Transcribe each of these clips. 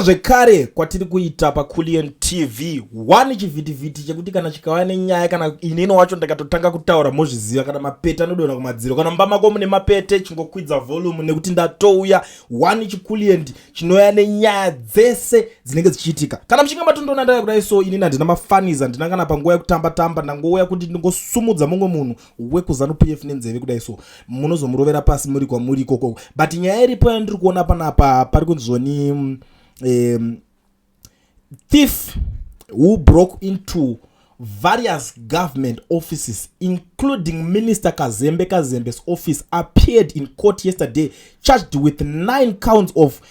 Tadzoka zvekare kwatiri kuita paCoolian TV. Wani chivhitivhiti chekuti kana chikauya nenyaya kana inini wacho ndakatotanga kutaura mozviziva, kana mapete anodonha kumadziro, kana mumba mako mune mapete chingokwidza volume nekuti ndatouya. Wani chiCoolian chinouya nenyaya dzese dzinenge dzichiitika. Kana muchinge matondoona ndaya kudai so, inini handina mafaniza, ndina kana panguva yekutamba tamba ndangouya kuti ndingosumudza mumwe munhu wekuZanu PF nenzeve kudai so. Munozomurovera pasi muri kwamuri ikoko. But nyaya iripo yandiri kuona panapa pari kunzoni thief who broke into various government offices, including Minister Kazembe's office, appeared in court yesterday, charged with 9 counts of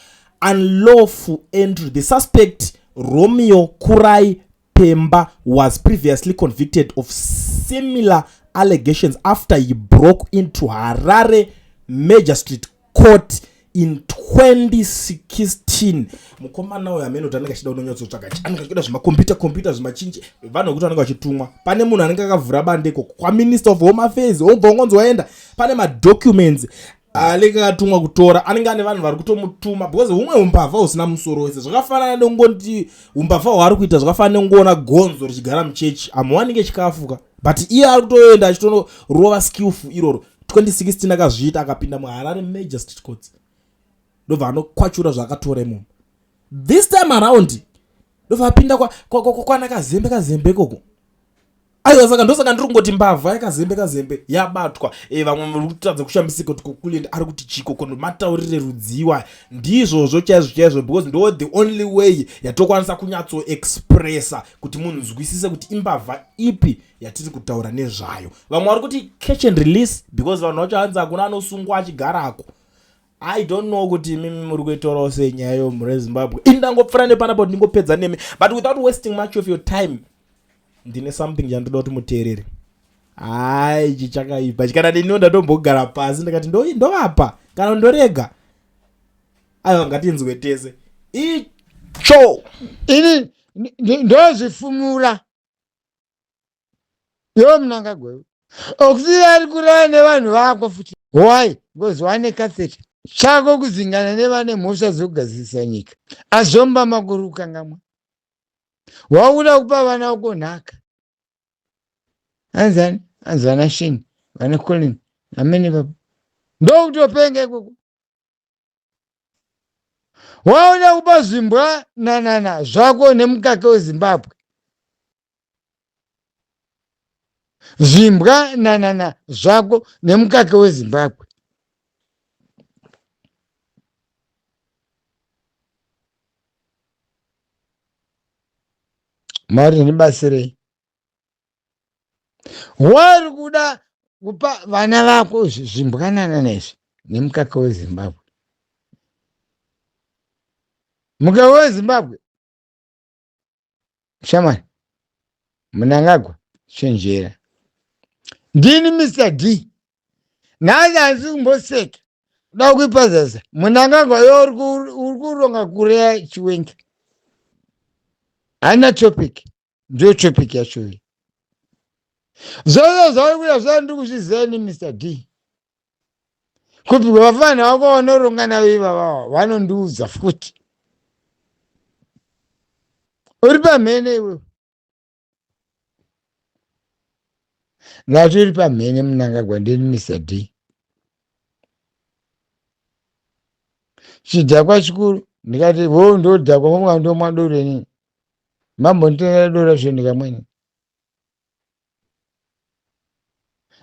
unlawful entry. The suspect, Romeo Kurai Pemba, was previously convicted of similar allegations after he broke into Harare Magistrate Court in 2016. Mukomana uyu amene utanenge achida unonyotso tsvaka anenge achida zvima zvimachinji vanhu kuti vanenge vachitumwa. Pane munhu anenge akavhura bandeko kwa Minister of Home Affairs obva ungonzi waenda. Pane madocuments anenge akatumwa kutora, anenge ane vanhu vari kutomutuma because humwe umbavha usina musoro wese. Zvakafanana nongoti umbavha hwaari kuita zvakafanana nongoona gonzo richigara muchechi amuwanike chikafuka, but iye ari kutoenda achitorova skillful iroro. 2016 akazviita akapinda muHarare Magistrate Court. Ndobva anokwachura zvakatora imomo. This time around ndobva apinda kwana Kazembe koko. Aiwa saka ndosaka ndiri kungoti mbavha yakazembe yabatwa. Vamwe muri kutadza kushambisika kuti koCoolian ari kuti chiko kono mataurire rudziwa. Ndizvozvo chaizvo because ndo the only way yatokwanisa kunyatso expressa kuti munhu nzwisise kuti imbavha ipi yatiri kutaura nezvayo. Vamwe vari kuti catch and release because vanhu vacho hanzi hakuna anosungwa achigarako. I don't know kuti mimi muri kuitaurawo senyaya yomhuri Zimbabwe. Indangopfura nepanapo ndingopedza nemi, but without wasting much of your time, ndine something chandoda kuti muteerere. Ai chichakaipa chikana ndino ndatombogara pasi ndakati ndovapa kana ndorega. Aiwa ngatinzwe tese icho ini ndozvifumura yo mnangagwewe okuziya ari kuraya nevanhu vako futi. Why? Because wane cassette chako kuzingana nevane mhosva dzokugadzirisa nyika. Azvomba makuru kangamwa wauda kupa vana vako nhaka. Anzana shini vana Colin amene baba ndokutopenga ikoko. Wauda kupa zvimbwa zvako nemukaka weZimbabwe. Zvimbwa zvako nemukaka weZimbabwe. Mari nibasirei. Wari kuda kupa vana vako zvimbwa nezvi nemukaka weZimbabwe. Mukaka weZimbabwe shamani Mnangagwa chenjera. Ndini Mr. D. Nani hanzi kumboseka kuda kuipa zasa. Mnangagwa yo uri kuronga kureya chiwenga. Hana topic. Ndio topic yacho iyi. Zozo kuda zvandiri kuzviziva ni Mr. D. Kuti vafana vako vanoronga navo ivava vanondiudza futi. Uri pamhene iwe. Natiri pamhene Mnangagwa ndini Mr. D. Chidhakwa chikuru ndikati vo ndodhakwa mumwe ndomwadore nini. Mambo nditengera dora zvenika mwene.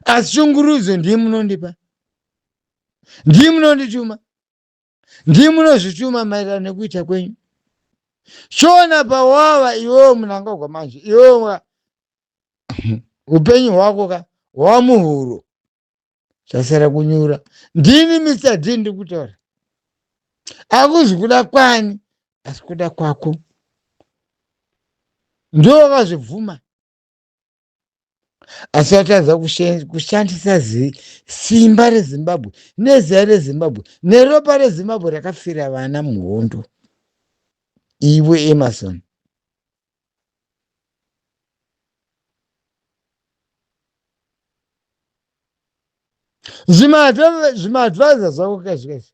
Asi chungurudzo ndii munondipa. Ndii munondituma. Ndii munozvituma maererano nekuita kwenyu. Shona pawawa iwewe Mnangagwa manje. Iwewe upenyu hwako wamuhuro. Chasara kunyura. Ndini Mr. D ndikutaura. Akuzi kuda kwani asi kuda kwako. Ndio wakazvibvuma. Asi watadza kushandisa simba reZimbabwe neziya reZimbabwe neropa reZimbabwe rakafira vana muhondo. Iwe Emerson. Zvimadvaza zvako kazvikazi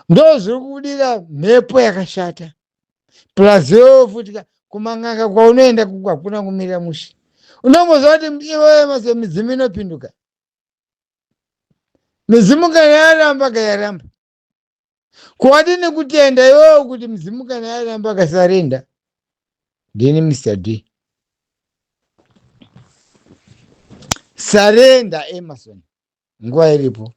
ndo zviri kudira mhepo yakashata. plus yofutika kumang'anga kwaunoenda kwakuna kumira mushe. Unomboziva kuti iwe maso midzimu inopinduka. Midzimu kana yaramba kayaramba. Kuwadini kutenda iwewe kuti midzimu kana yaramba kasarenda. Ndini Mr. D. Sarenda Emerson. Nguwa iripo.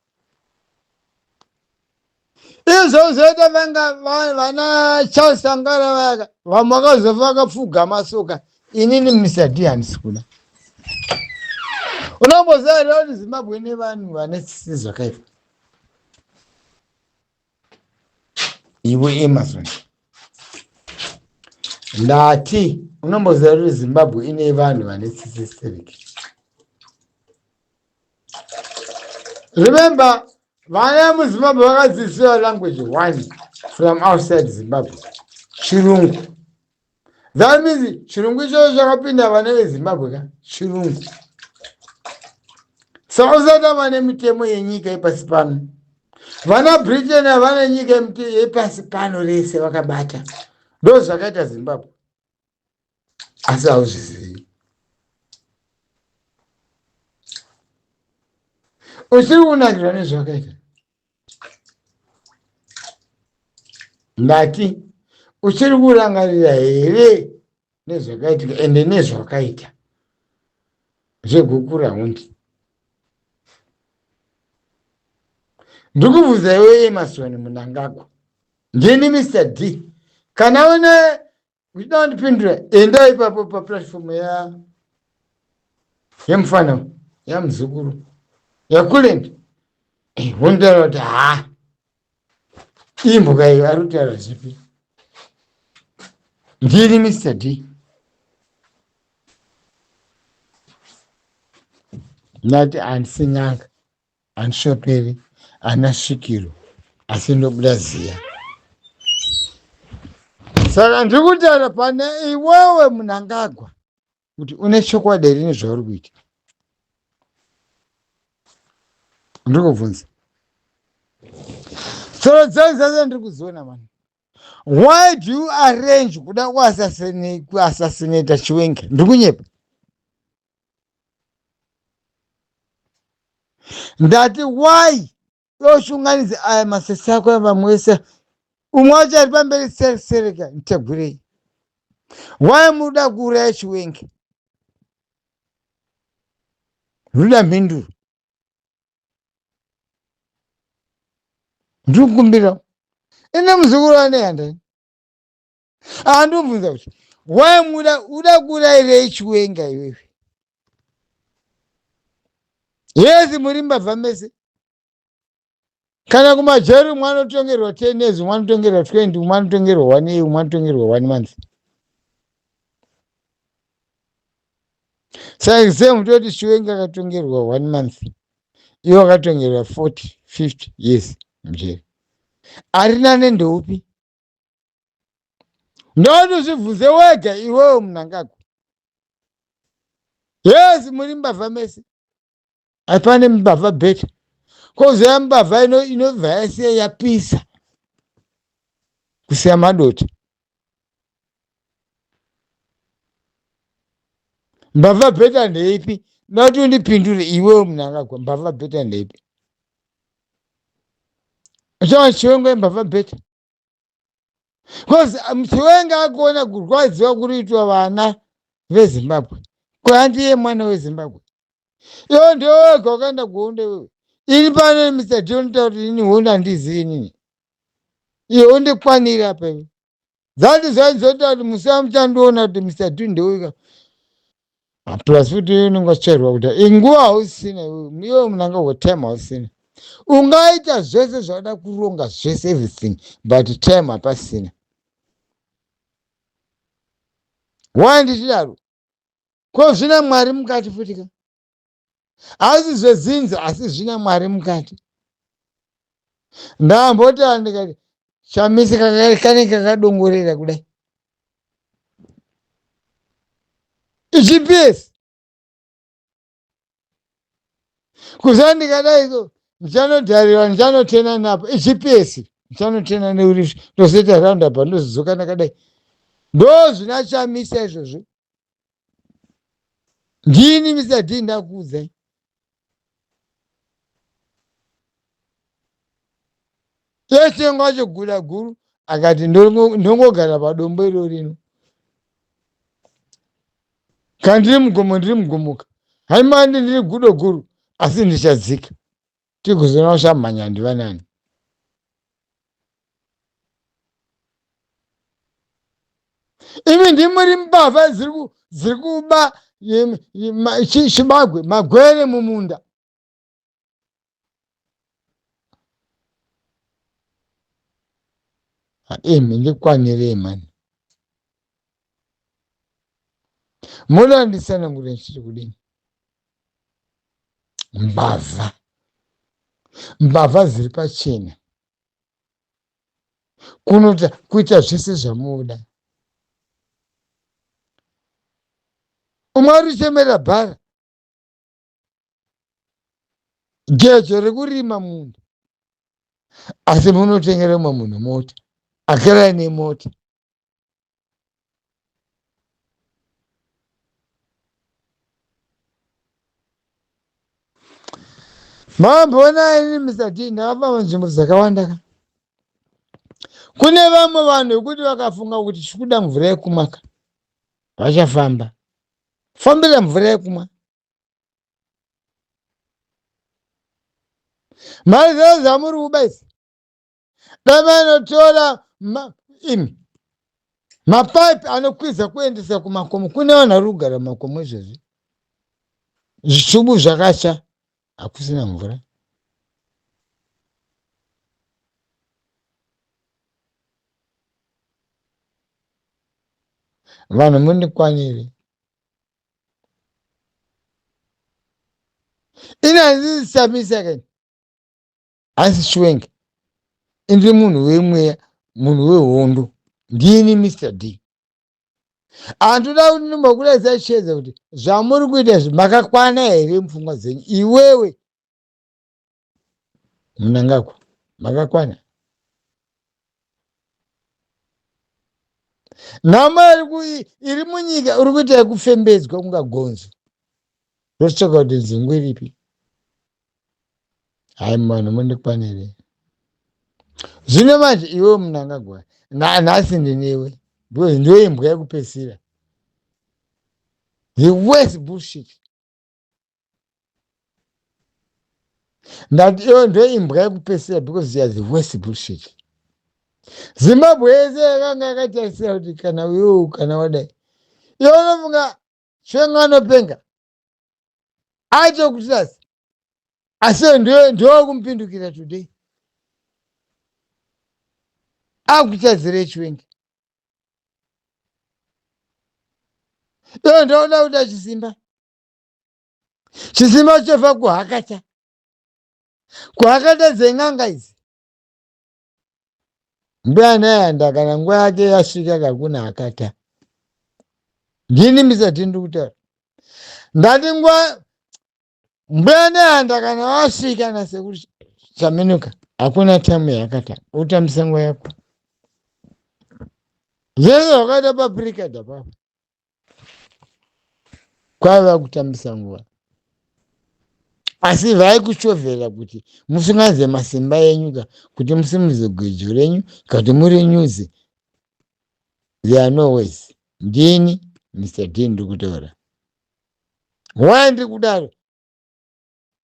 Izo zoita vana Charles Sangara vaka vamwakazofa vakapfuga masuka. Inini Mr. D handisikuna. Unomboziva kuti Zimbabwe ine vanhu vane tsitsi zvakaipa. Iwe Emerson. Ndati unomboziva kuti Zimbabwe ine vanhu vane tsitsi stereki. Remember, vana muZimbabwe vakadzidziswa language one from outside Zimbabwe. Chirungu. That means chirungu icho chakapinda vana veZimbabwe ka chirungu. Saka usati vane mitemo yenyika yepasi pano. Vana Britain havana nyika yepasi pano rese vakabata. Ndo zvakaita Zimbabwe. Asi hauzvizivi. Uchiri kunakirwa nezvakaita. Ndati uchiri kurangarira here nezvakaitika ende nezvakaita zvegukura hundi. Ndikubvunza iwe Emerson Mnangagwa. Ndini Mr. D. Kana una uchida kundipindura enda ipapo paplatform yemufana yamuzukuru yakulendi. Wondera kuti imbuka iyo ari kutaura zvipi. Ndini Mr. D. Ndati handising'anga, handishoperi, handina svikiro, asi ndobuda ziya. Saka ndiri kutaura pane iwewe Mnangagwa kuti une chokwadi here nezvauri kuita. Ndiri kubvunza. Soro dzangu dzose ndiri kuziona mani. Why do you arrange kuda kuassassinate Chiwenga? Ndiri kunyepa. Ndati why yoshunganidza aya masese ako vamwe vese umwe wacho ari pamberi sereka ntegurei. Why muda kuuraya Chiwenga? Ruda mhinduro. Ndiri kukumbira. Ine muzukuru ane handani. Andibvunza kuti why uda kuurayirei Chiwenga iwewe? Yesi muri mbavha mese. Kana kumajeri umwe anotongerwa 10 years, umwe anotongerwa 20, umwe anotongerwa 1 year, umwe anotongerwa 1 month. Saka example toti Chiwenga akatongerwa 1 month. Iwo akatongerwa 40, 50 years mujeri. Arina nendeupi. Ndozvibvunze wega iwewe Mnangagwa. Yesi muri mbavha mese. Hapana mbavha beta. Kozoya mbavha inobva yasiya yapisa kusiya madota. Mbavha beta ndeipi? Ndati undipindure iwewe Mnangagwa, mbavha beta ndeipi? Uchaona Chiwenga mbavha beta. Because Chiwenga akuona kurwadziwa kuriitwa vana veZimbabwe. Kwandiye mwana weZimbabwe. Iwo ndiwe wega wakaenda kuhonda iwewe. Iri pano Mr. D unotaura kuti ini honda handizivi inini. Iye undikwanira apa iwe. Dzati zvainzotaura kuti musaa muchandiona kuti Mr. D ndeweka. Plus futi unenge uchichairwa kuti inguva hausina iwe Mnangagwa time hausina. Ungaita zvese zvauda kuronga zvese everything but time hapasina. Why ndichidaro? Ko zvina Mwari mukati futika. Asi zvezinza asi zvina Mwari mukati. Ndambota ndikati Shamisi kane kakadongorera kudai. GPS. Kuzandikadai so ndichanodharira ndichanotena napo GPS. Ndichanotena neuri ndoseta roundabout ndozodzoka nakadai. ndo zvinachamisa izvozvo. Ndini Mr. D ndakuudzai. Teshe ngacho gura guru akati ndongogara padombo iro rino. Kandiri mugomo ndiri mugomoka. Haimandi ndiri gudo guru asi ndichadzika. Tikuzona ushamhanya ndiva nani. Imi ndimuri mbavha ziri kuba chibagwe magwere mumunda. Imi ndikwanirei mani. Munandisana ngure nchiri kudini. Mbavha ziri pachena. Kuita zvese zvamuda. Umwe arichemera bhara. Gejo rekurima munda. Asi munotengera umwe munhu mota. Akera nemota. Mamboona ini Mr. D ndakafamba nzvimbo dzakawanda ka. Kune vamwe vanhu vekuti vakafunga kuti chikuda mvura yekumwa ka. Vachafamba. Fambira mvura yekumwa. Mari dzenyu dzamuri kubaisa. Davanotora mapaipi anokwiza kuendesa kumakomo. Kune vanhu vari kugara mumakomo izvezvi. Zvitubu zvakacha. Hakusina mvura. Vanhu mundikwanire. Inazvisamisa kani. Asi Shwengi. Indiri munhu wemweya, munhu wehondo. Ndini Mr. D. Andoda kuti ndimbokuratidza chiedza kuti zvamuri kuita makakwana here mupfungwa dzenyu. Iwewe Mnangagwa makakwana. Nhamo iri munyika uri kuita yekufembedzwa kunga gonzo. Rochoka kuti nzungu iripi. Hai mano mundikwanire. Zvino manje iwe Mnangagwa nhasi ndinewe. Ndiwe imbwa yekupesira. The worst bullshit. Ndati iwe ndiwe imbwa yekupesira because you are the worst bullshit. Zimbabwe yese yakanga yakatarisira kuti kana iwewe kana wadai. Iwe unofunga Shwengi anopenga. Acho kutirasi. Asi ndiwe kumpindukira today. Akuchadzire Shwengi. Iwe ndoda kuda chisimba. Chisimba chofa kuhakata. Kuhakata dzeng'anga idzi. Mbuya nayanda kana nguva yake yasvika kakuna hakata. Ndini Mr. D ndikutaura. Ndati nguva mbuya nayanda kana wasvika nasekuru Chaminuka. Hakuna tamu yakata. Utambisa nguva yako. Zvese zvakaita paPirikadha papa. Kwaiva kutambisa nguva. Asi vaikuchovhera kuti musingaze masimba enyu kuti musimuze gwejo renyu kuti muri nyuzi. There are no ways. Ndini Mr. D ndikutaura. Why ndikudaro?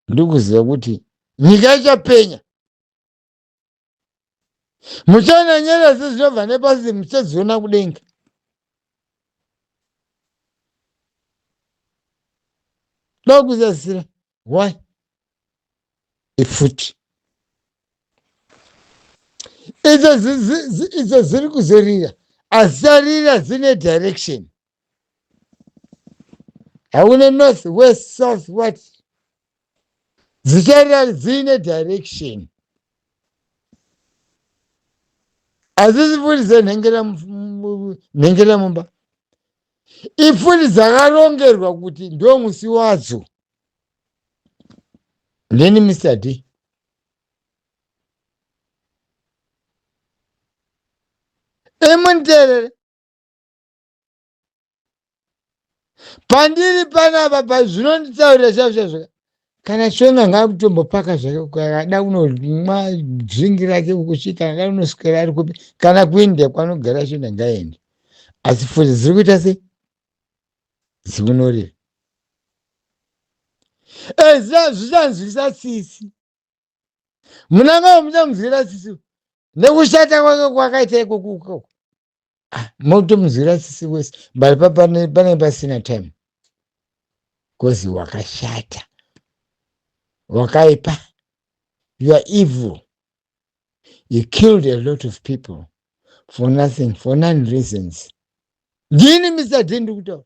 Ndikuziva kuti nyika ichapenya. Muchaona nyeredzi dzinobva nepasi muchadziona kudenga. Ndokuzadzira. Why? Ifuti. Idzo ziri kuzorira. Asarira dzine direction. Hauna north, west, south, what? Dzicharira dzine direction. Hazisi futi dzenhengera mumba. Ifuti dzakarongerwa kuti ndo musi wadzo. Ndini Mr. D. Emunterere. pandiri panapa pazvinonditaurira zvazvo kana shona ngakutombopaka zvake akada unomwa dzingi rake kusvika akada unoswera ari kupi kana kuindia kwanogara shona ngaende asi futi ziri kuita sei zikunorira zvichanzwisa tsitsi munanga muchamuzwira tsitsi nekushata kwake kwakaita ikoko motomuzwira tsitsi wese but pane pasina time kozi wakashata wakaipa you are evil you killed a lot of people for nothing for none reasons ndini Mr. D ndikutaura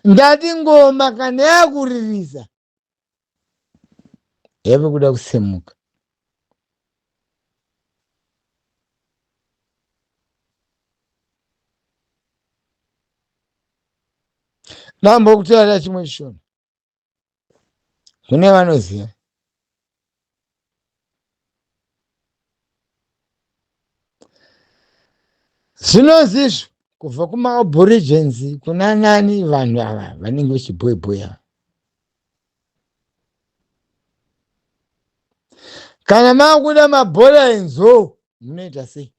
ndati ngoma kana yakuririsa yave kuda kusemuka dambo kutaura chimwe chishona kune vanoziva zvinozizvo kubva kumaaborigens kuna nani vanhu ava vanenge vachibhoibhoya kana makuda mabhora enzou munoita sei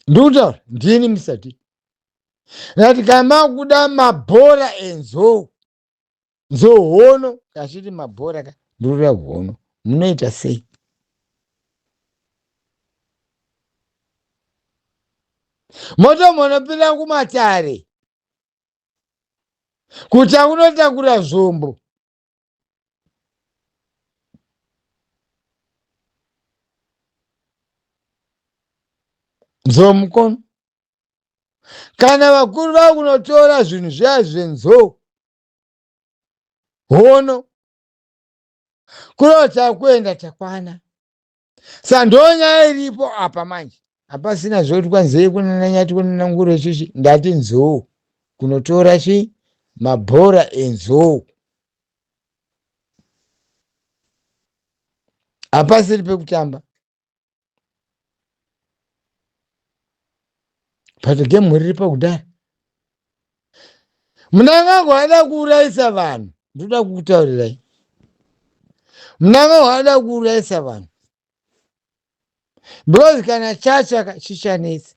ndikutaura ndini Mr. D ngati kana makuda mabhora enzou hono kachiti mabhora ka ndikuda hono munoita sei moto munopinda kumatare kuti akunotakura zvombo nzomukono kana vakuru vakunotora zvinhu zviya zvenzou hono kunota kuenda takwana sandonyaya iripo apa manje hapasina zvoti kwanzei kunananyati kunananguro chichi ndati nzou kunotora chi mabhora enzou hapasiri pekutamba patogemu riri pakudhara munanga gwada kuurayisa vanhu ndoda kukutaurirai munanga gwada kuurayisa vanhu because kana chacha chichanetsa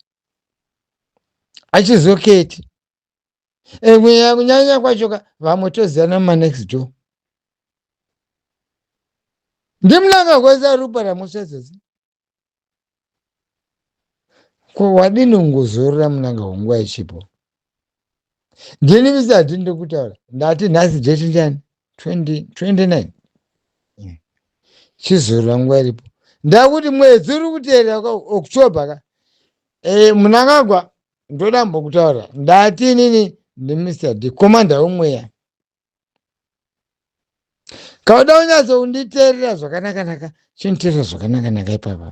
achizoketi emwe kunyanya kwachoka vamwe tozana mumanext door ndimunanga kwesa rupa ramusadzasi ko wadini ngozorora munanga hunguva ichipo ndini Mr. D ndokutaura ndati nhasi date ndiani 29 chizorora nguva iripo ndakuti mwedzi uri kuteera October ka munangagwa ndoda mbokutaura ndati inini ndi Mr. D komanda womweya kauda unyatso unditeerera zvakanaka chiniteerera zvakanaka ipapa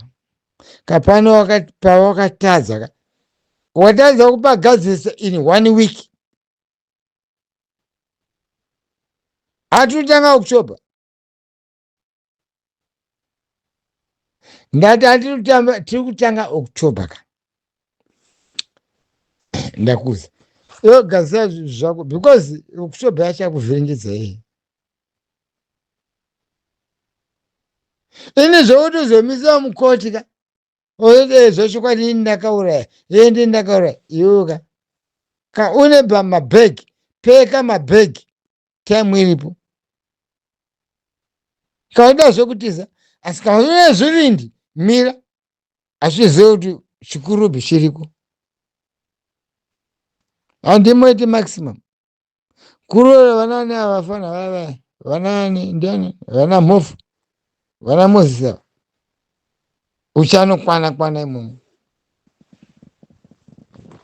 kapano pawakatadza ka watadza kupagadzisa in 1 week atitanga October ndati tiri kutanga October ka ndakuza yogadzisa zvako because October yachakuvhiringidza iyi ini zvoutozomisa mukoti ka zvochikwati ini ndakauraya ndi ndakauraya iwoka ka une mabhegi peka mabhegi time iripo kauda zvokutiza asi kaune zvirindi mira azvizive kuti chikurubhi chiriko handimoiti maximum kurora vanani avafana vava vanani ndiani vana mhofu vana mozisa uchanokwana imomo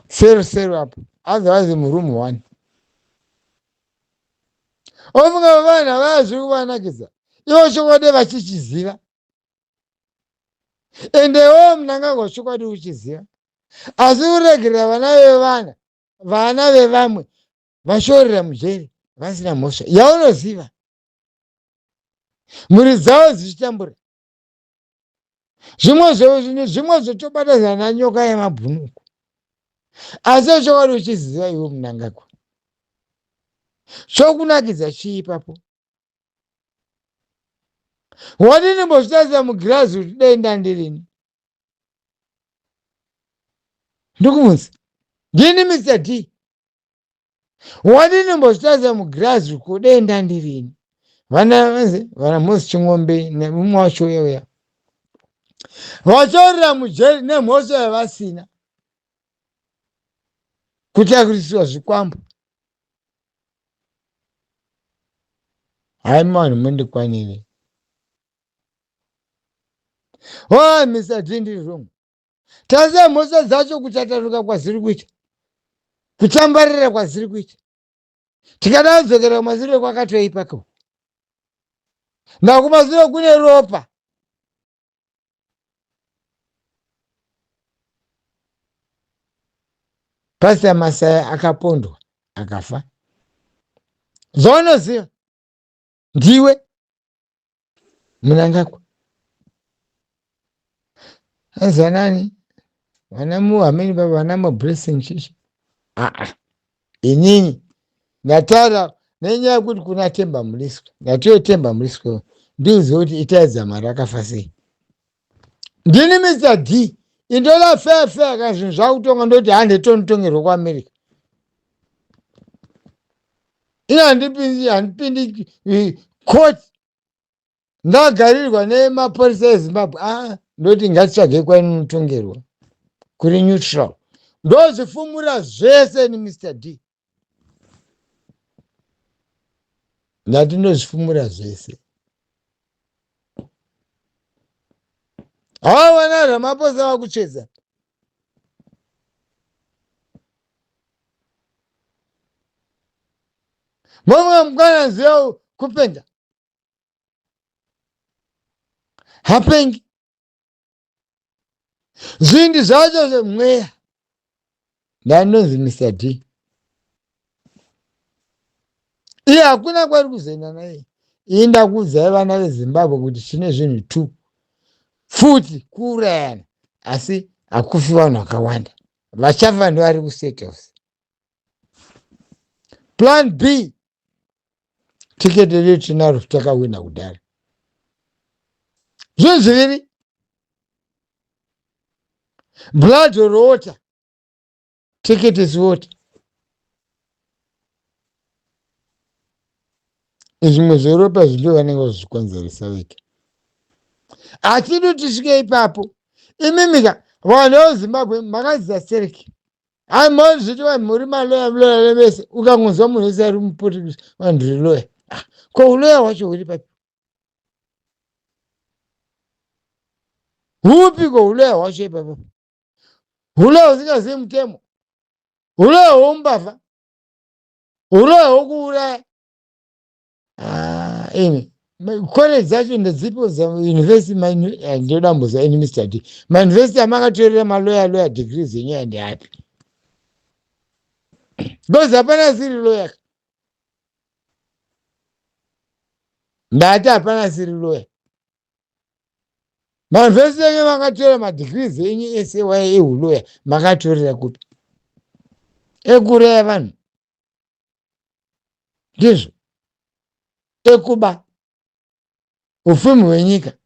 seru apo otherwise murumu 1 ofunga vana vaya zviri kuvanakidza ivo chokwadi vachichiziva endewo munangagwa chokwadi uchiziva asi uregerera vana vevamwe vashorera mujeri vasina mhosva yaunoziva mhuri dzavo dzichitambura zvimwe zvotobatadzana nyoka yemabhunuku. Asi chokwadi uchiziva iwe Mnangagwa, chokunakidza chii ipapo? Wadini mbozvitaridza mugirazi kuti denda ndirini? Ndikubvunza, ndini Mr. D? Wadini mbozvitaridza mugirazi kuti denda ndirini? Vana Moses Ching'ombe nemumwe wacho uya vachaurira mujeri nemhosva yavasina kutakuriswa zvikwambo. Hai mani mundikwanire. Mr. D ndiri wrong. Taziva mhosva dzacho kutataruka kwaziri kuita, kutambarira kwaziri kuita. Tikada kudzokera kumashure kwakatoipa ko. Nakumashure kune ropa. Pastor Masaya akapondwa akafa. Zvonoziva ndiwe Mnangagwa. Azanani vana muhameni baba vana mablessing chichi. Inini ndatara nenyaya yekuti kuna Temba Muliswa. Ndatoyotemba Muliswa ndiuzive kuti itaedza mari akafa sei. Ndini Mr. D. Indola fefe kazvinhu zvakutonga ndoti handitonotongerwa kuAmerica. Ina handipindi court ndagarirwa nemapolisa eZimbabwe. Ndoti ngatitsvage kwainotongerwa kuri neutral. Ndozvifumura zvese ni Mr. D. Ndati ndozvifumura zvese. Vana Ramaphosa vakuchedza. Mumwe mukana ziva kupenda. Hapengi. Zvindi zvacho zvemweya. Ndanonzi Mr. D. Iye hakuna kwari kuzoenda naye. Inda kuudzai vana veZimbabwe kuti chine zvinhu 2. Futi kuurayana. Asi hakufi vanhu vakawanda. Vachafa ndivari kuState House. Plan B. Tiketi redu tinaro takawina kudhara. Zvinhu zviviri. Blood or water. Ticket is water. Zvimwe zveropa zvindo vanenge vazvikonzeresa veke. Atidi tisvike ipapo. Imimika vanhu veZimbabwe makaziva sereki. Mori zviti vanhu muri maloya vese. Ukangonzwa munhu wese ari muPortuguese vanhu riloya. Ko uloya hwacho huri papi? Hupi ko uloya hwacho ipapo? Uloya usingazivi mutemo. Uloya hwombavha. Uloya hwokuuraya. Imi college dzacho ndedzipo zauniversity ndodambuza ini Mr. D. Mauniversity amakatorera maloya degrees yenyaya ndeapi? Because hapana siri lawyer. Ndati hapana siri lawyer. Mauniversity yenye makatorera madegrees yenye SAY ehuloya makatorera kupi? Ekuuraya vanhu. Ndizvo. Ekuba ufumi hwenyika.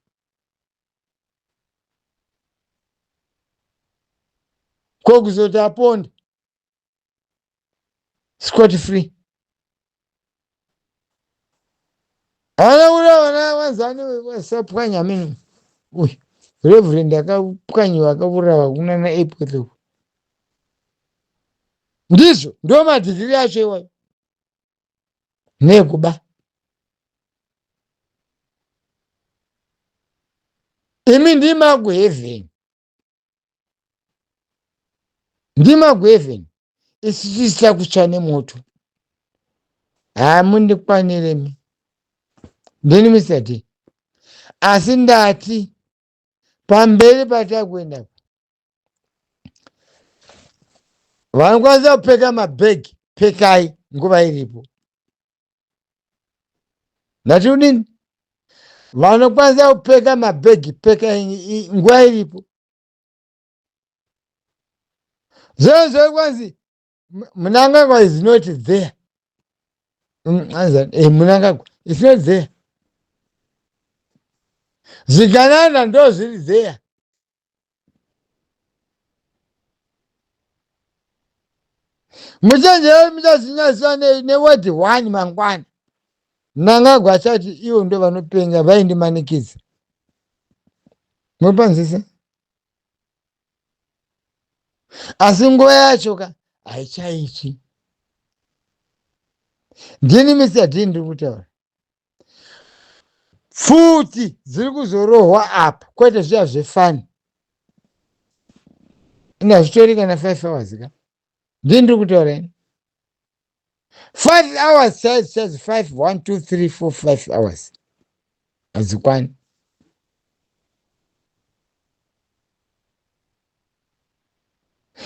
Kokuzoti aponda scot free. Havana kuda vana vanzani vasapwanya mini. Uy, Reverend akapwanyiwa akaurawa kuna naApple. Ndizvo ndo madhigiri acho iwayo. Nekuba. Imi ndima kuheaven. Ndima kuheaven. Isisita kutsva nemoto. Mundikwanire mi. Ndini Mr. D. Asi ndati pamberi patakuenda. Vanokwanisa kupfeka mabhegi, pfekai nguva iripo. Ndati udini? vanokwanisa kupfeka mabhegi peka nguva iripo. Zvino zvokwanzi Mnangagwa is not there. Mnangagwa is not there. Zvikananda ndo zviri there. Muchenjeri muchazinyaswa newadi 1 mangwana. Mnangagwa achati ivo ndo vanopenga vaindimanikidza. Mupanzisa. Asi nguva yacho ka haichaiti. Ndini Mr. D ndiri kutaura. Futi dziri kuzorohwa apa kwete zviya zvefani. Ina zvitori kana 5 hours ka. Ndini ndiri kutaura ini. 5 hours chaizi 5 1 2 3 4 5 hours. Hadzikwani.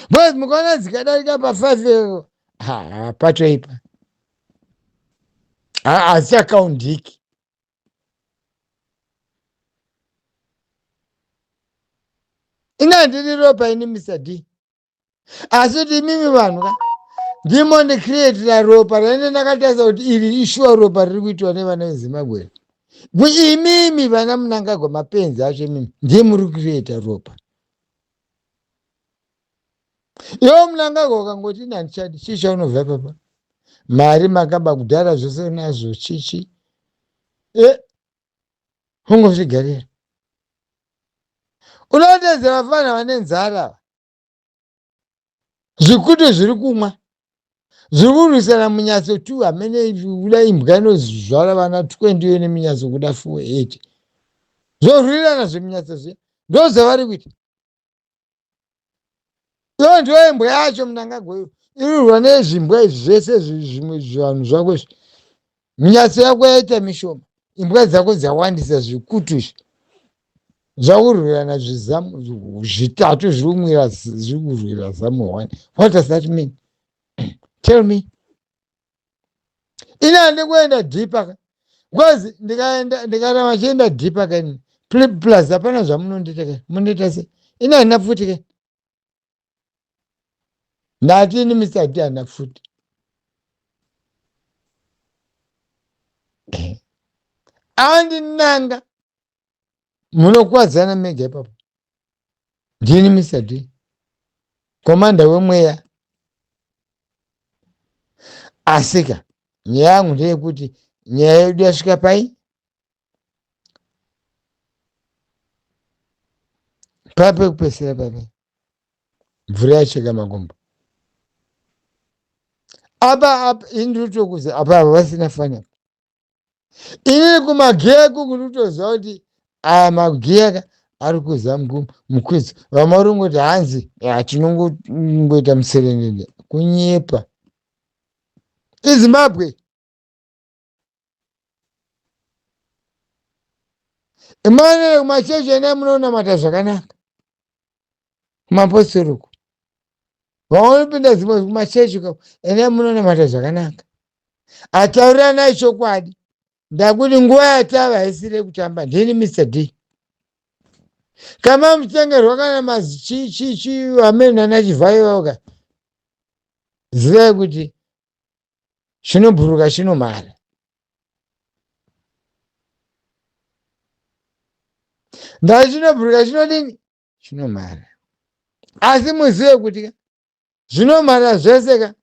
Basi mukaona dzikadarika pa5 patoipa. Hadzichakaundiki. Ina ndiri ropa ini Mr. D. Asi kuti imimi vanhu ka ndimo ndicreatira ropa raine ndakatarisa kuti iri ishuwa ropa riri kuitwa nevana veZimbabwe. Imimi vana Mnangagwa mapenzi acho imimi ndimuri kucreata ropa. Iwo Mnangagwa ukangoti ina ndichadi chii chaunobva papa. Mari makaba kudhara zvose unazvo chichi. Ungozvigarira. Unotedzera vafana vane nzara. Zvikutu zviri kumwa. Zviri kurwisana munyatso 2 hamene kuda imbwa inozvara vana 20 nemunyatso kuda 8. Zvorwirana zvemunyatso zviya. Ndo zvavari kuita. Iyo ndiyo imbwa yacho Mnangagwa iyo. Irirwa nezvimbwa izvi zvese zvimwe zvanhu zvako izvi. Munyatso yako yaita mishoma. Imbwa dzako dzawandisa zvikutu izvi. Zvakurwirana zvizamu 3 zviri kurwira zamu 1. What does that mean? Tell me. Ina ndikuenda deeper. Because ndikarama chienda deeper kani. Plus hapana zvamunonditeka. Munondita se. Ina nafuti ke. Ndati ni Mr. D anafuti. Andi nanga. Munokwadzana mega papa. Ndini Mr. D. Komanda wemweya. Asika. Nyaya yangu ndeyekuti nyaya yedu yasvika pai. Pape kupesera pape. Mvura yacheka makumbo. Apa indiri tokuza apa vasina fanya. Ini kumagiya kukutoziva kuti magiya ari kuza mukwidzo. Vamarungoti hanzi tinongoita muserendende. Kunyepa. iZimbabwe. Imane kumachechi ene munonamata zvakanaka. Kumapostori uko. Vaonopinda Zimbabwe kumachechi ene munonamata zvakanaka. Ataurira naye chokwadi. Ndakuti nguva yatava haisiri kutamba. Ndini Mr. D. Kama mutengerwa kana mazi amene anachivhayiwa uka. Zivai kuti chinobhuruka chinomara. Ndati chinobhuruka chinodini? Chinomara. Asi muzive kuti zvinomara zvese ka.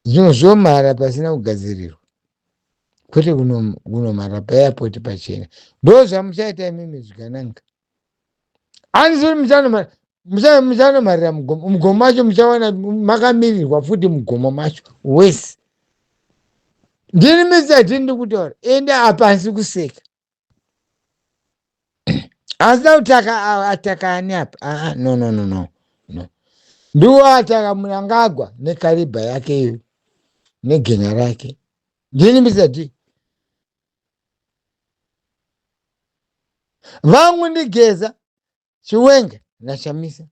Zvinomara pasina kugadzirirwa. Kwete kunomara paairport pachena. Ndo zvamuchaita imimi zvakanaka. Andisuri muchanomarira mugomo. Mugomo macho muchawana makamirirwa futi mugomo macho. Wese. Ndini Mr. D ndiri kutaura. Enda apa handisi kuseka. Handina ataka ani apa. No. Ndiwo ataka Mnangagwa nekariba yake iyo. Negenya rake. Ndini Mr. D. Vangu ndigeza. Chiwenga na Chamisa.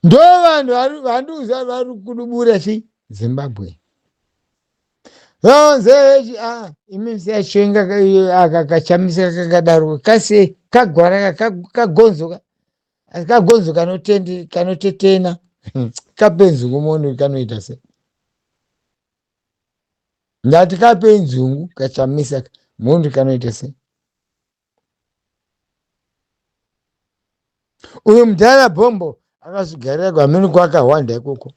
ndo vanhu vandiuza vari kudubura chi Zimbabwe vanzechi imi siyachenga aka kachamisa kakadaro kase kagwara kagonzoka asi kagonzo kanotetena kapenzungu moni kanoita se ndati kapenzungu kachamisa mundu kanoita se uyu mudhara bhombo akazvigarira kwamini kwakahwanda ikoko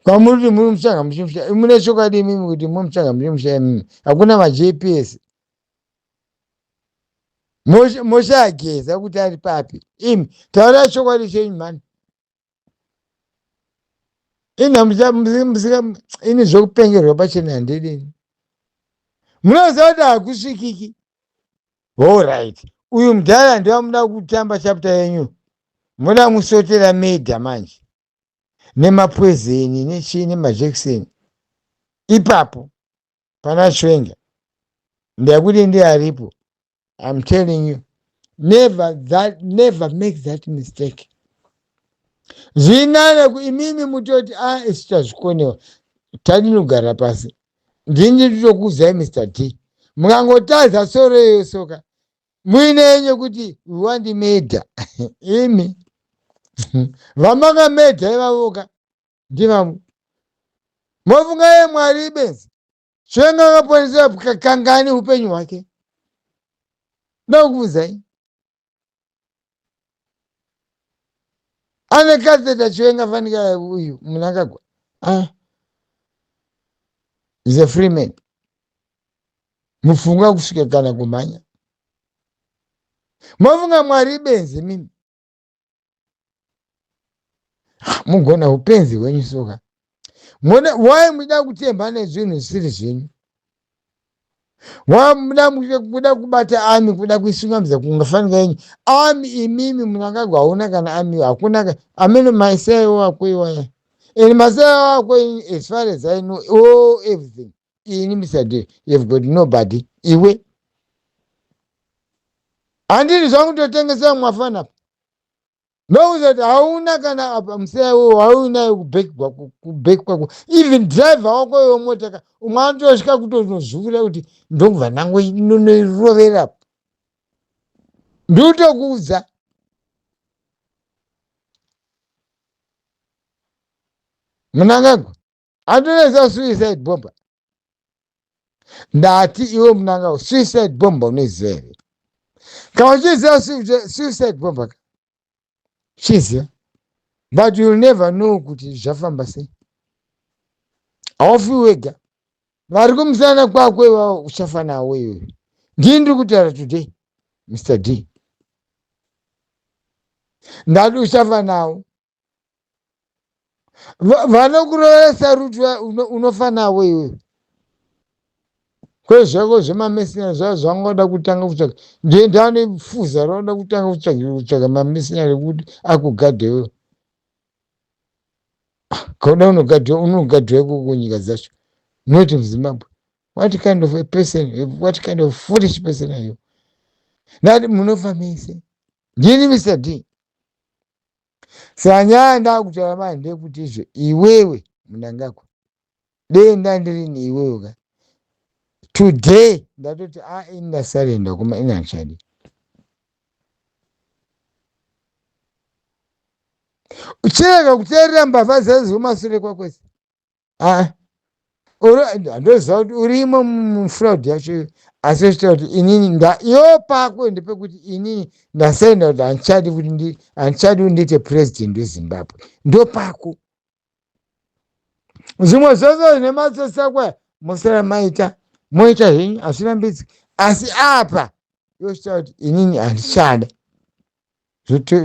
kwamuri muri muchanga muchimusha mune chokwadi imimi kuti muri muchanga muchimusha imimi hakuna maJPS moshageza kuti ari papi imi taura chokwadi chenyu mani ini zvokupengerwa pachena handidini munoziva kuti hakusvikiki allright uyu mudhara ndiva muda kutamba chapta yenyu muda musotera medha manje nemapwezeni nechii nemajekiseni ipapo pana chwenga ndakuti ndi aripo. I'm telling you, never make that mistake. Zvinana imimi mutoti isitazvikonewa tadinogara pasi ndini nditokuzai Mr. D mukangotadza soro iyo soka muinenye kuti wandimedha imi vamakamedha ivavoka ndivamo mofunga yemwari ibenzi chwenga akaponesa kangani upenyu hwake ndokuvuzai ane katheta chwenga fanika uyu munhu akagwa is a free man mufunga kusvika kana kumhanya mofunga mwari ibenzi mimi mugona upenzi hwenyu soka wai muda kutemba nezvinhu zvisiri zvenyu muda kubata ami kuda kuisungamidza kungafanika yenyu ami imimi munhu akagwa hauna kana ami hakuna amene masaiwo akwewa and masaiwo akwe as far as I know everything ini Mr. D you've got nobody iwe handiri zvangu totengesa mwafana ndokuzoti hauna kana musaiwo haunayo kubheki kwako even driver wako yomotaka umwe anotosvika kutonozvura kuti ndongubva nango nonoiroverapo ndikutokuudza munangagwa andonesa suicide bomba ndati iwe munangagwa suicide bomba unoiziva here kana uchiziva suicide bomba chiziva but you'll never know kuti zvafamba sei haufi wega vari kumusana kwakwe ivavo uchafa nawo iwe ndii ndiri kutaura today Mr. D ndati uchafa nawo vanokurovesa ruti unofa nawo iwe kwezvako zvemamesinari zvavo zvangoda kutanga kutsvaga ndane fuza rauda kutanga kutsvaga mamesinari ekuti akugadhewo kauda unogadhwa ikoko nyika dzacho not in Zimbabwe. What kind of a person, what kind of foolish person are you? Ndati munofa mese ndini Mr. D sanyaya ndakutaura mani ndekuti izvo iwewe munangagwa denda ndirini iwewe ka today ndatoti ini ndasarenda kuma ini handichadi uchirega kuteerera mbavha dzazi kumashure kwakwese ndoziva kuti urimo mufraud yacho asi uchitaura kuti inini iwo pako ndepekuti inini ndasarenda kuti handichadi kuti ndiite president weZimbabwe ndo pako zvimwe zvose zvine matsosakwa musara maita moita zvenyu hazvina mbidzi asi apa yochitaura kuti inini handichada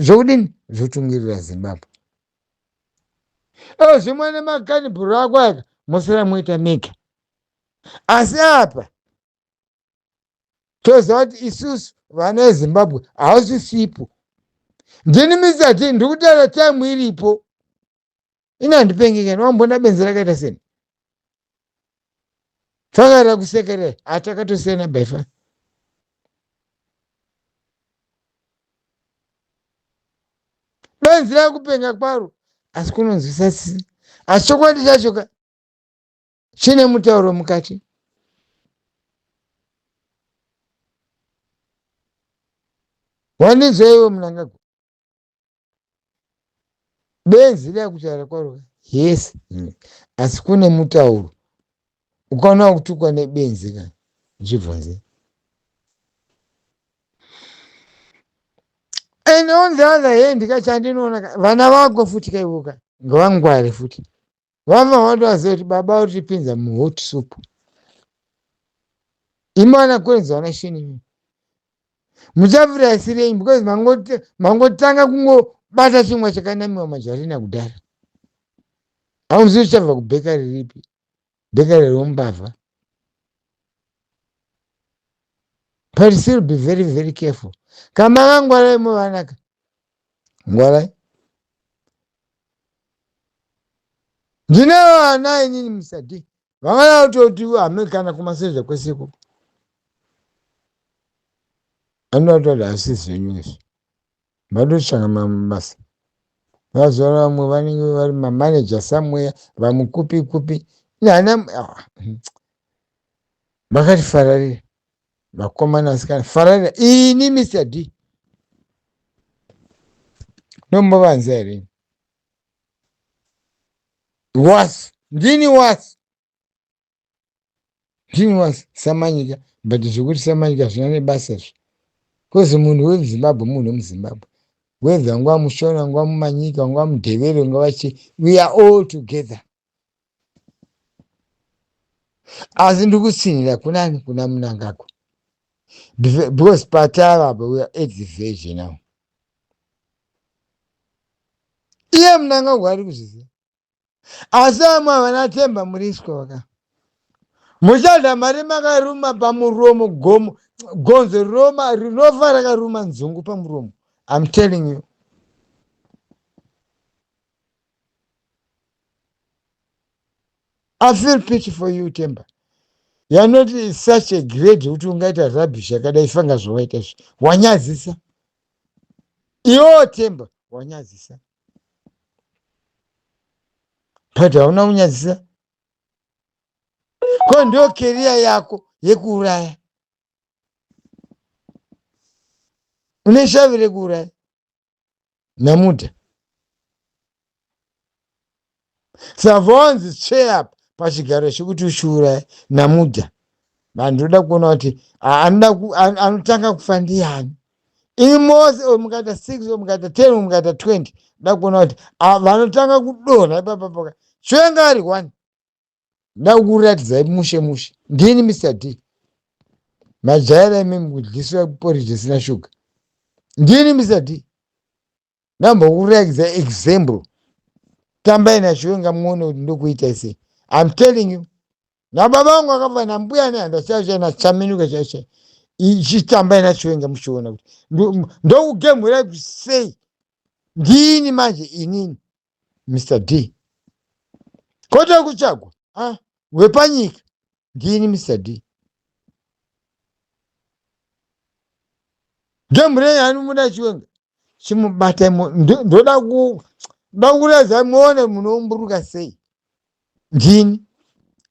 zvokudini zvotungirira Zimbabwe zvimwe nemakanibhuru ako aka musara moita mega asi apa toziva kuti isusu vana veZimbabwe hausisipo ndini Mr. D ndiri kutaura taimu iripo ini handipengekani wambona benzi rakaita seni fakarira kusekerera hatakatosiyana by far benzi rakupenga kwaro asi kunonzwisasisa asi chokwadi chacho chine mutauro mukati. Waninzwa iwe Mnangagwa benzi rakutaura kwaro yes asi kune mutauro ukaona kutukwa nebenzi ka zvibvunze. And on the other hand kachandinoona vana vako futi kaivoka ngavangware futi vava watovaziva kuti baba utipinza muhot soup imana kwenzi vanashini muchabvira sirei because mangotanga kungobata chimwe chakanamiwa majarina kudhara hauzivi uchabva kubhekari ripi bhekari rombavha but still be very very careful kama vangwarai muvanaka ngwarai. Ndinawo vana inini Mr. vangada kutoti hamekana kumasezha kweseko anotoda hasisi zvenyuizvi vadotsvanga mabasa vazoona vamwe vanenge vari mamaneja somewhere vamwe kupi kupi nana vakati fararira vakomana vasikana fararira ini Mr. Nombovanza here was ndini samanyika but zvekuti samanyika zvina nebasa zvo kozi munhu wezimbabwe munhu wemuzimbabwe whether ngwa mushona ngwa mumanyika ngwa mudhevere ngavachi we are all together. Asi ndikutsinhira kunani kuna Mnangagwa because patava we are at the verge now. Iye Mnangagwa ari kuzviziva asi amwe havana temba muriswa waka muchadha mari makaruma pamuromo gonzo rinofa rakaruma nzungu pamuromo. I'm telling you. I feel pity for you Temba. You are not such a great kuti ungaita rubbish yakadai fanga zvowaita izvi wanyadzisa iwo Temba wanyadzisa but hauna kunyadzisa ko ndio keria yako yekuuraya uneshavire kuuraya namuda savonzi straight up pachigaro chekuti uchiuraya namuda vanhu ndoda kuona kuti anotanga kufa ndiani ini mose mukata 6 mukata 10 mukata 20 ndoda kuona kuti vanotanga kudonha ipapapaka chwenga ari 1 ndakuratidzai mushe ndini Mr. majaira imimi kudliswa porridge zvisina shuga ndini Mr. ndambokuratidza example tambai nachwenga muone kuti ndokuita sei. I'm telling you nababa vangu akabva nambuya nehanda chacho nachaminuka chacho ichitambai nachwenga muchiona kuti ndokugemhura sei ndini manje inini Mr. Kota kuchagwa wepanyika ndini Mr. Gemhurei hani muda chiwenga chimubata ndoda kuratidza muone munomburuka sei ndini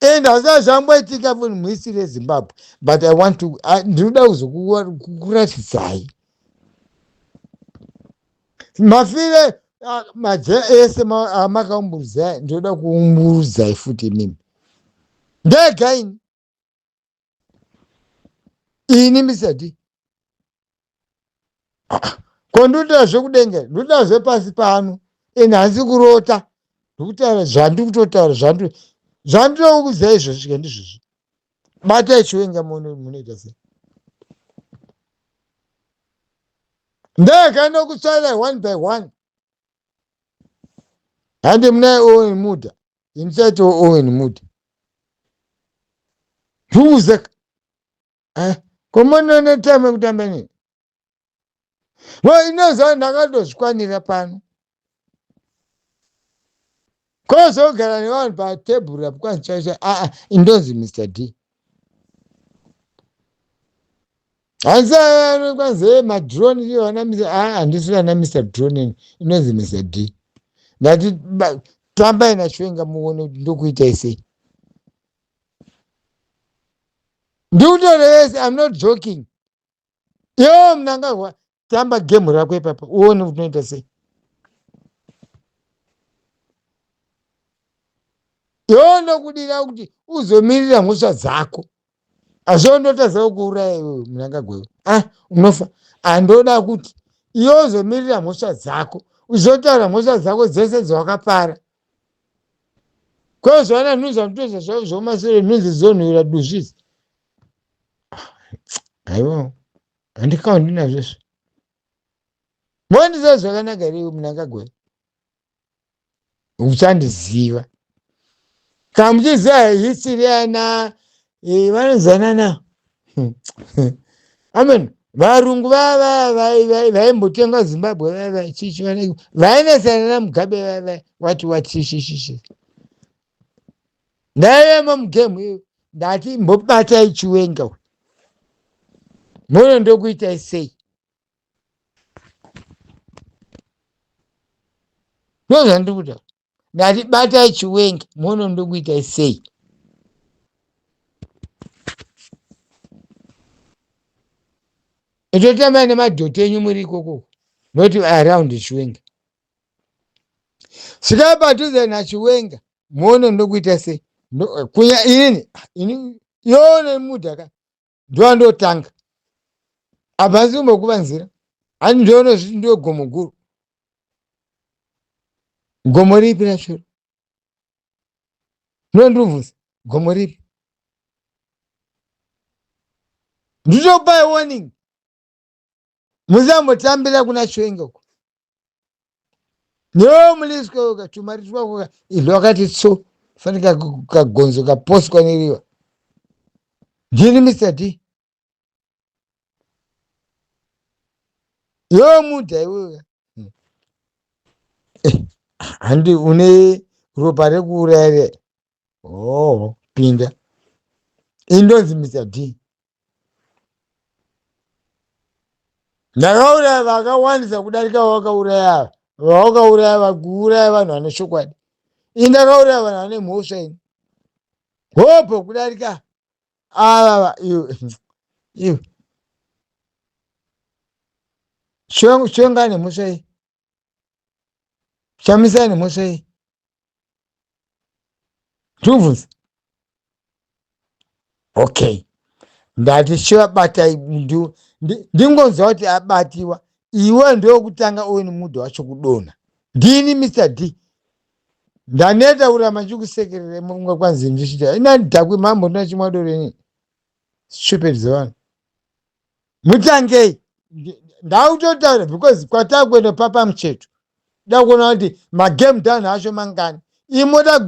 and hazvazvamboitika funi muhistory yeZimbabwe but I want to ndinoda kuzokuratidzai mafire majera ese amakaumburudzai ndinoda kuumburudzai futi imimi ndegaini ini Mr. kondotoda zvekudenga ndotoda zvepasi pano eni hasi kurota ndokutaura zvandiri kutotaura zvandinokuudzai izvozvo svika ndizvozvo batai chiwenga munoita sei ndega kutsvarai 1 by 1 handi munai Owen Muda inichaiti Owen Muda ndikuuzeka komonone time yekutamba nini inozva ndakatozvikwanira pano kozogara nevanhu patebhuri apo kwanzichaisha indonzi Mr. hanzi kwanze madrone ndiyo ana handisi ana Mr Drone inonzi Mr D ndati tambai naChiwenga muone kuti ndokuitai sei ndiutorevese. I'm not joking. Iwo mnangagwa tamba gemu rako ipapa uone kuti unoita sei. Iwo ndokudira kuti uzomirira mhosva dzako azvondotadza kuuraya iwewe mnangagwewe unofa. Andoda kuti iwe uzomirira mhosva dzako uzotaura mhosva dzako dzese dzawakapara kwezvana nhunza mutoza zvavo zvomashure nhunzi dzonhuhwira duzvizi. Aiwa handikaundi nazvozvo mondisa zvakanaka here mnangagwewe uchandiziva kamuchiziva history yana vanozanana amen. Varungu vaimbotenga Zimbabwe chichi vainesana naMugabe wati ndaiyema mugemu iyo ndati mbobatai Chiwenga muno ndokuitai sei. Ndozvandikuta ndati batai Chiwenga muno ndokuitai sei. Itotamba nemadhoti enyu muri ikoko not around Chiwenga. Sikapadhuze naChiwenga muone ndokuita sei. Kunya ini yone mudhaka ndondotanga abhanzi kumbokuvanzira ani ndiono ndio gomo guru. Gomo ripi racho ndondubvunza gomo ripi nditopai warning musambotambira kuna Chiwenga uko. Newe muliswe ukatumari twako ilo wakati tso fanika kagonzo kaposwa neriwa ndini Mr D. Yo mudha iwewe handi une ropa rekuuraya pinda indonzi Mr D. Ndakauraya vakawandisa kudarika wakauraya vakuuraya vanhu vane chokwadi. Indakauraya vanhu vane mhosva ini hopo kudarika ava iwe Chiwenga ane mhosva iyi Chamisa ane mhosva iyi ndikubvunza. Okay ndati chivabatai ndingonzwa kuti abatiwa iwe ndokutanga uwe nemudha wacho kudonha ndini Mr D. Ndaneta urama ndikusekerere mumwe kwanzi ndichita ina ndakwe mambo ndinachimwadoreni stupid zvanhu mutangei ndautotaura because kwatakwenda papa mucheto dakuona kuti magame down acho mangani imoda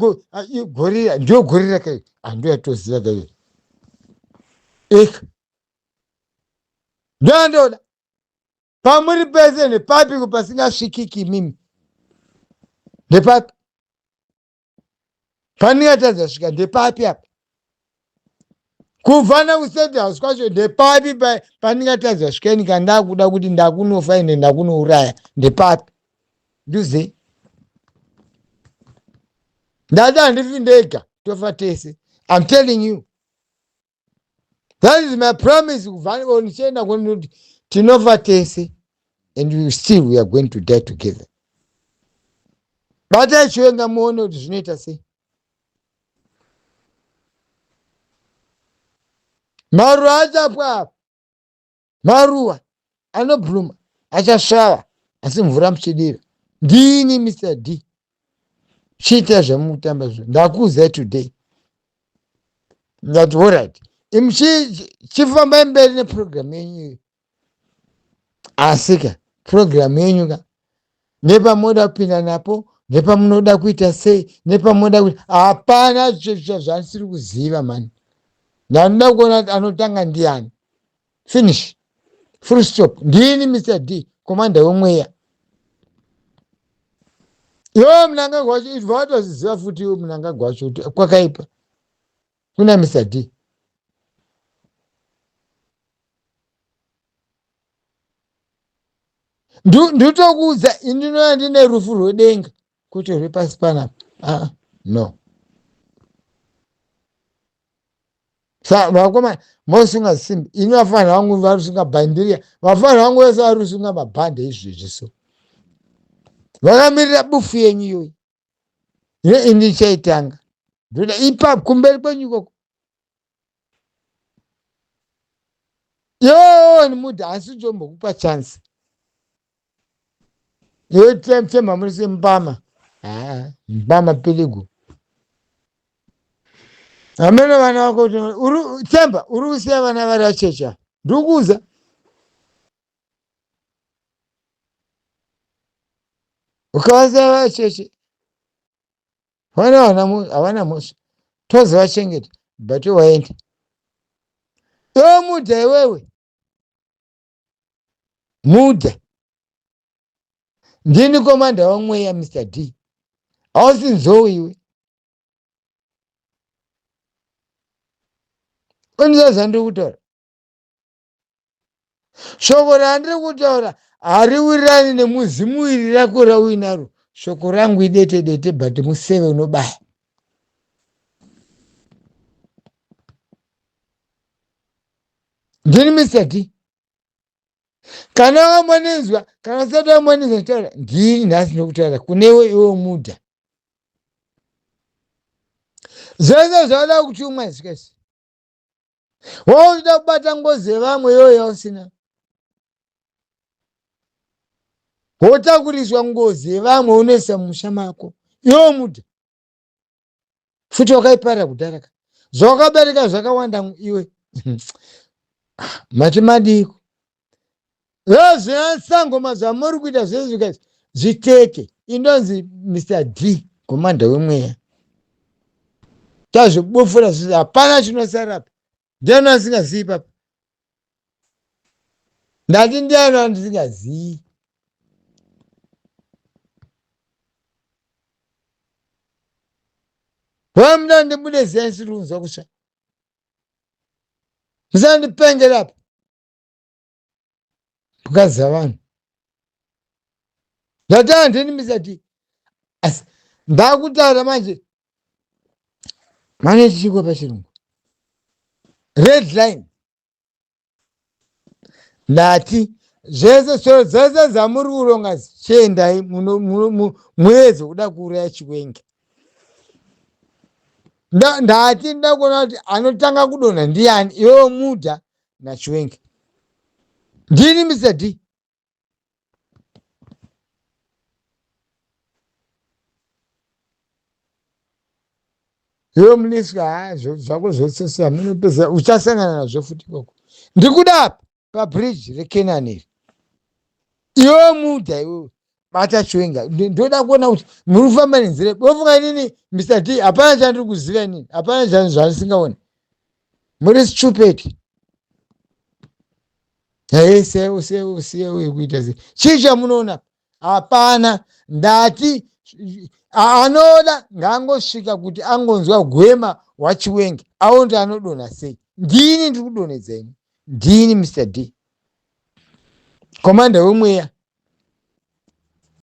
gorira ndio gorira kai andoyatoziva kai ndoandoda pamuri pese nepapi pasingasvikiki mimi ndepapi pandingatadza svika ndepapi apa kuvhana kustate house kwacho ndepapi pandingatadza svika nika ndakuda kuti ndakunofa ine ndakunouraya ndepapi nduze ndati handifi ndega tofa tese. I'm telling you that is my promise. Kuvhanichienda kuti tinofa tese and still we are going to die together. Batai Chiwenga muone kuti zvinoita sei. Maruva achapwa apa maruva anobhluma achasvava asi mvura muchidira ndini Mr D. Chiita zvamutamba zvo ndakuuzai today ndati alright chifambai mberi neprogramu yenyu asika programu yenyu ka nepamunoda kupinda napo nepamunoda kuita sei nepamunoda kuita hapana zvandisiri kuziva mani. Ndanoda kuona kuti anotanga ndiani. Finish. Full stop. Ndini Mr D. Komanda wemweya. Iwo Mnangagwa wacho izvo watoziva futi iwo Mnangagwa wacho kuti kwakaipa kuna Mr D. Nditokuudza indinoya ndine rufu rwedenga kuti rwepasi panapa. No. Sa vakomana mosunga simbi ini vafana vangu varusunga bhandiria vafana vangu vese varusunga mabhande izvezvi so vakamirira bufu yenyu iyoyi ini chaitanga ndoda ipapo kumberi kwenyu ikoko iwewe ni mudha asi tombokupa chansi iwe temba muri sembama mbama piligu amene vana vako temba uri kusiya vana vari vachecha ndikuuza ukavasiya vacheche havana mhosva tozi vachengeta but waenda iwe mudha iwewe mudha ndini komanda wamweya Mr. D hausi nzou iwe unizaza ndiri kutaura shoko randiri kutaura hariwirirani nemuzimu iri rako rauinaro shoko rangu idete dete but museve unobaya ndini Mr. D kana wamwanenzwa kana usati wamwanenzwa nditaura ndini nhasi ndokutaura kunewe iwe mudha zvese zvauda kuchumwa zvikasi wauchida kubata ngozi yevamwe iyoyo yausina wotakuriswa ngozi yevamwe unoisa mumusha mako iwo mudha futi wakaiparira kudharaka zvawakabereka zvakawanda iwe mati madiko zvinasangoma zvamuri kuita zvese zvikazi zviteke indonzi Mr. D komanda wemweya tazvibufura zvisi hapana chinosarapa ndiani asingazivi papa ndati ndiani andisingazivi vamuda ndibude ziyani siri kunzwa kusva musandipengera apa pukaza vanhu ndatanga ndini Mr. D asi ndakutaura manje mane chichiko pachirungu red line ndati zvese soro dzese dzamuri kuronga chiendai muedze kuda kuuraya chiwenge ndati nda kuona kuti anotanga kudonha ndiani iwewe mudha nachiwenge ndini Mr. D iwe muniswa zvako zvose hamunopedza uchasangana nazvo futi ikoko ndikuda apa pabridge reKenani iri iwewe mudha iwewe bata chiwenga ndoda kuona kuti muri kufamba nenzira bofunga inini Mr. D hapana chandiri kuziva inini hapana zvandisingaoni muri stupid sewe kuita sei chii chamunoona hapana ndati anoda ngaangosvika kuti angonzwa gwema wachiwenge aonde anodonha sei ndini ndiri kudonhedza ini ndini Mr. D komanda wemweya